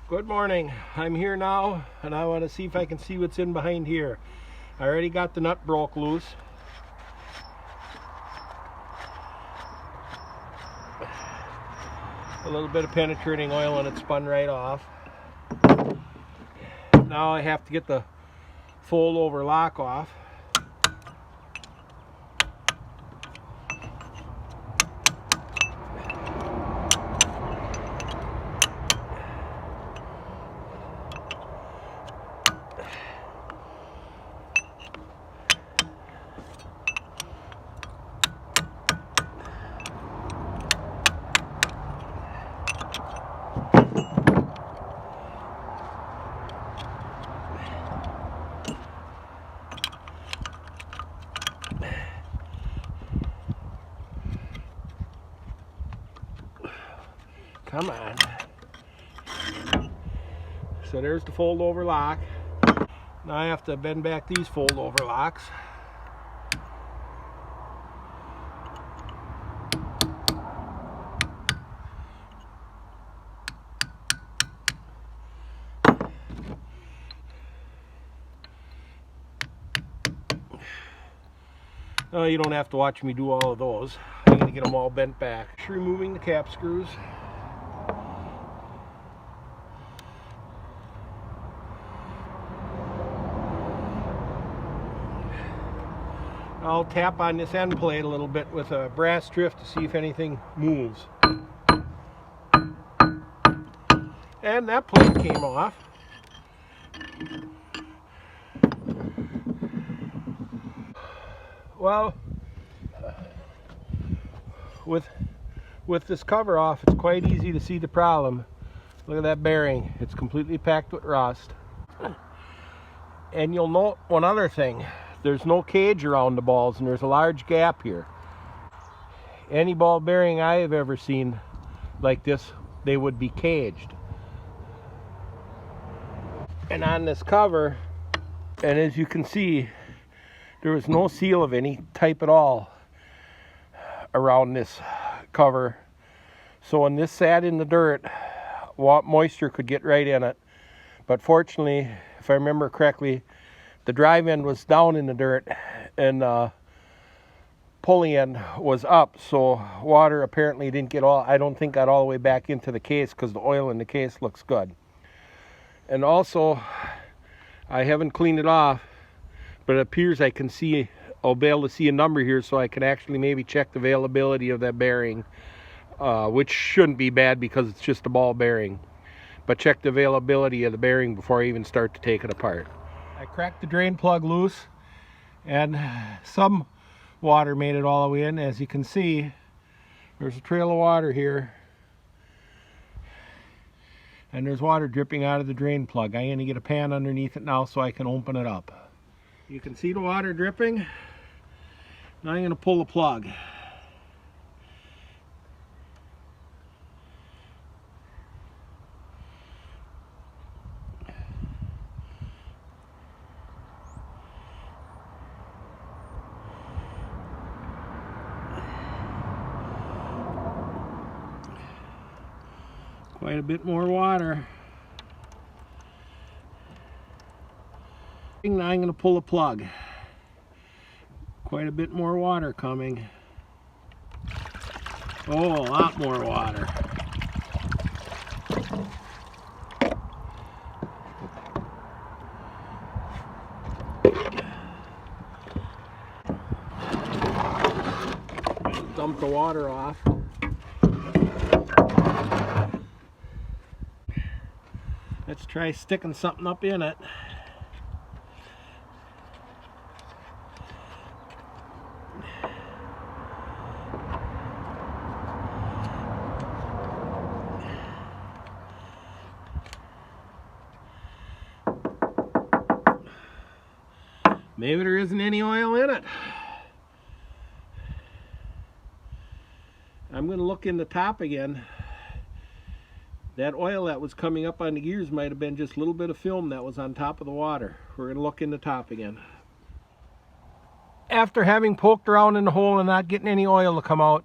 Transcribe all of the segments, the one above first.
Good morning. I'm here now and I want to see if I can see what's in behind here. I already got the nut broke loose. A little bit of penetrating oil and it spun right off. Now I have to get the fold over lock off. Come on. So there's the fold over lock. Now I have to bend back these fold over locks. Oh, you don't have to watch me do all of those. I'm going to get them all bent back. Just removing the cap screws. I'll tap on this end plate a little bit with a brass drift to see if anything moves. And that plate came off. Well, with this cover off, it's quite easy to see the problem. Look at that bearing. It's completely packed with rust. And you'll note one other thing. There's no cage around the balls and there's a large gap here. Any ball bearing I have ever seen like this, they would be caged. And on this cover, and as you can see, there was no seal of any type at all around this cover. So when this sat in the dirt, moisture could get right in it. But fortunately, if I remember correctly, the drive end was down in the dirt and pulley end was up, so water apparently didn't get I don't think got all the way back into the case because the oil in the case looks good. And also, I haven't cleaned it off, but it appears I'll be able to see a number here so I can actually maybe check the availability of that bearing, which shouldn't be bad because it's just a ball bearing. But check the availability of the bearing before I even start to take it apart. I cracked the drain plug loose and some water made it all the way in. As you can see, there's a trail of water here and there's water dripping out of the drain plug. I'm going to get a pan underneath it now so I can open it up. You can see the water dripping. Now I'm going to pull the plug. Quite a bit more water. Now I'm going to pull the plug. Quite a bit more water coming. Oh, a lot more water. Dump the water off. Let's try sticking something up in it. Maybe there isn't any oil in it. I'm going to look in the top again. That oil that was coming up on the gears might have been just a little bit of film that was on top of the water. We're going to look in the top again. After having poked around in the hole and not getting any oil to come out,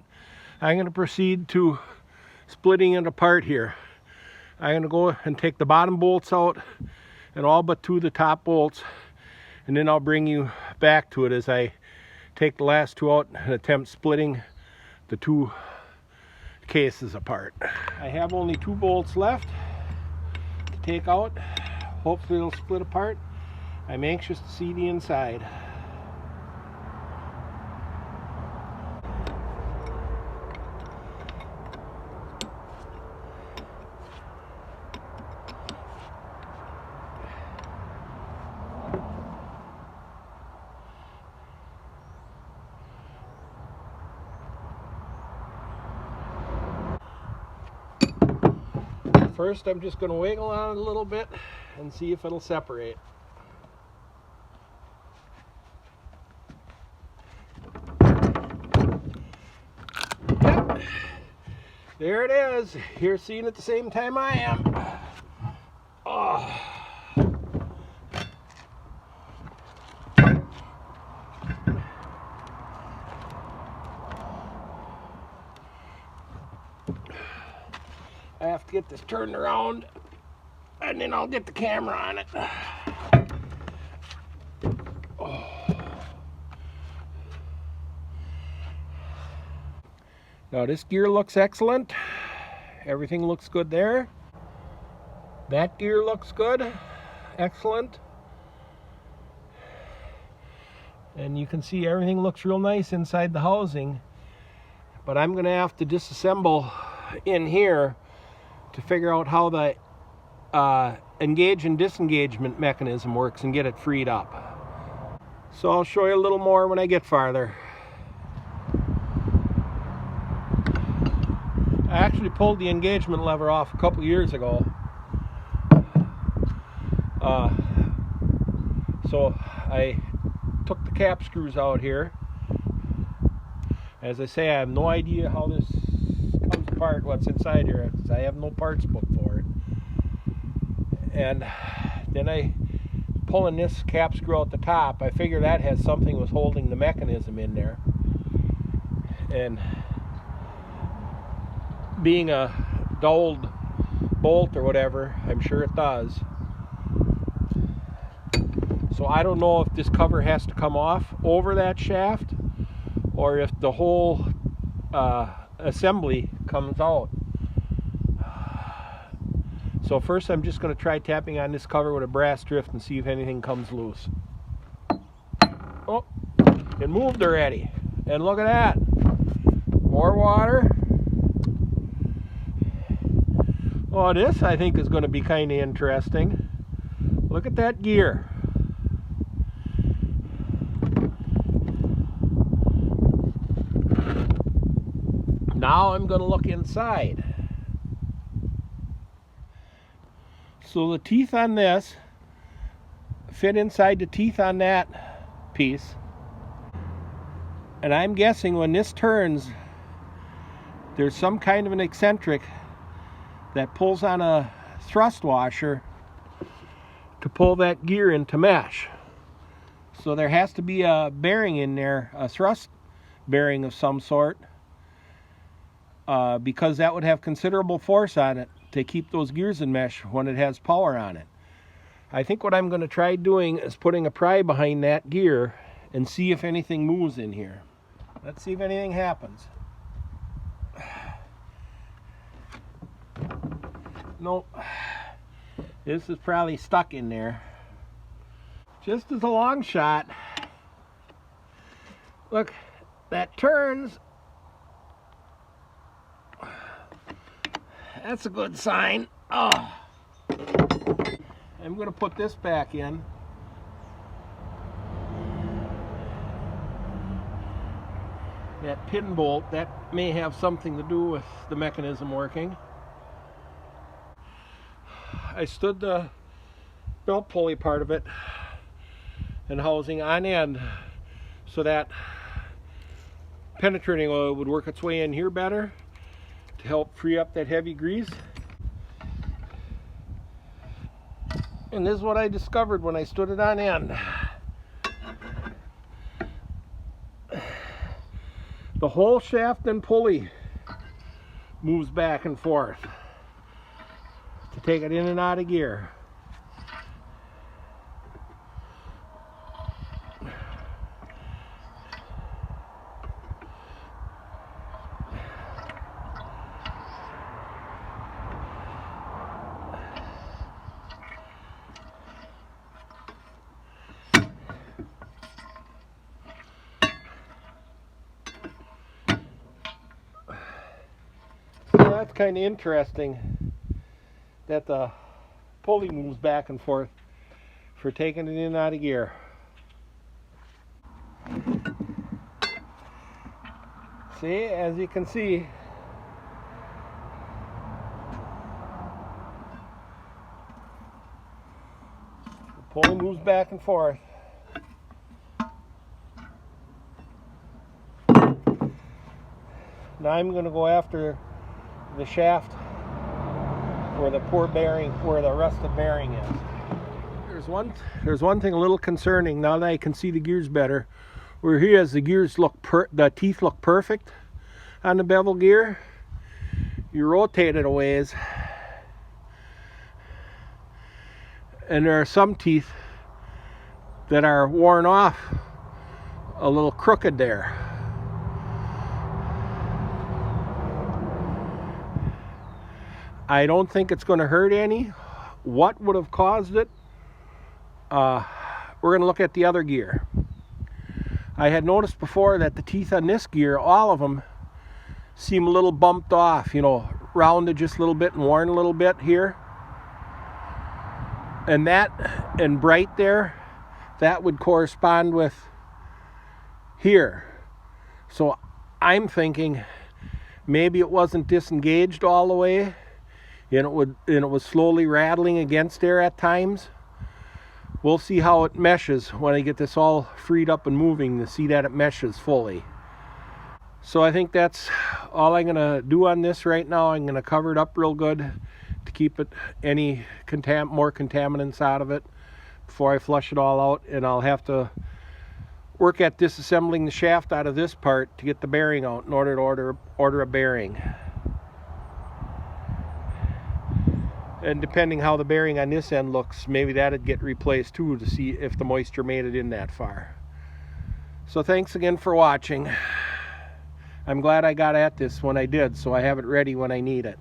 I'm going to proceed to splitting it apart here. I'm going to go and take the bottom bolts out and all but two of the top bolts, and then I'll bring you back to it as I take the last two out and attempt splitting the two cases apart. I have only two bolts left to take out. Hopefully it'll split apart. I'm anxious to see the inside. First, I'm just going to wiggle on it a little bit and see if it'll separate. Yep. There it is. You're seeing it at the same time I am. Oh. I have to get this turned around and then I'll get the camera on it. Oh. Now this gear looks excellent. Everything looks good there. That gear looks good. Excellent. And you can see everything looks real nice inside the housing. But I'm going to have to disassemble in here to figure out how the engage and disengagement mechanism works and get it freed up. So I'll show you a little more when I get farther. I actually pulled the engagement lever off a couple years ago. So I took the cap screws out here. As I say, I have no idea how this comes apart, what's inside here, because I have no parts book for it. And then I pulling this cap screw out the top, I figure that has something was holding the mechanism in there. And being a dulled bolt or whatever, I'm sure it does. So I don't know if this cover has to come off over that shaft or if the whole assembly comes out. So first I'm just going to try tapping on this cover with a brass drift and see if anything comes loose. Oh, it moved already. And look at that. More water. Oh, this I think is going to be kind of interesting. Look at that gear. Now I'm going to look inside. So the teeth on this fit inside the teeth on that piece. And I'm guessing when this turns, there's some kind of an eccentric that pulls on a thrust washer to pull that gear into mesh. So there has to be a bearing in there, a thrust bearing of some sort, because that would have considerable force on it to keep those gears in mesh when it has power on it. I think what I'm going to try doing is putting a pry behind that gear and see if anything moves in here. Let's see if anything happens. Nope. This is probably stuck in there. Just as a long shot. Look, that turns. That's a good sign. Oh. I'm going to put this back in. That pin bolt, that may have something to do with the mechanism working. I stood the belt pulley part of it and housing on end so that penetrating oil would work its way in here better to help free up that heavy grease. And this is what I discovered when I stood it on end. The whole shaft and pulley moves back and forth to take it in and out of gear. That's kind of interesting that the pulley moves back and forth for taking it in and out of gear. See, as you can see, the pulley moves back and forth. Now I'm going to go after the shaft where the poor bearing, where the rusted bearing is. There's one thing a little concerning now that I can see the gears better. Where here, as the gears look, the teeth look perfect on the bevel gear. You rotate it a ways, and there are some teeth that are worn off, a little crooked there. I don't think it's going to hurt any. What would have caused it? We're going to look at the other gear. I had noticed before that the teeth on this gear, all of them, seem a little bumped off, you know, rounded just a little bit and worn a little bit here. And that, and bright there, that would correspond with here. So I'm thinking maybe it wasn't disengaged all the way, and it was slowly rattling against there at times. We'll see how it meshes when I get this all freed up and moving to see that it meshes fully. So I think that's all I'm going to do on this right now. I'm going to cover it up real good to keep it any more contaminants out of it before I flush it all out, and I'll have to work at disassembling the shaft out of this part to get the bearing out in order to order a bearing. And depending how the bearing on this end looks, maybe that'd get replaced too, to see if the moisture made it in that far. So thanks again for watching. I'm glad I got at this when I did, so I have it ready when I need it.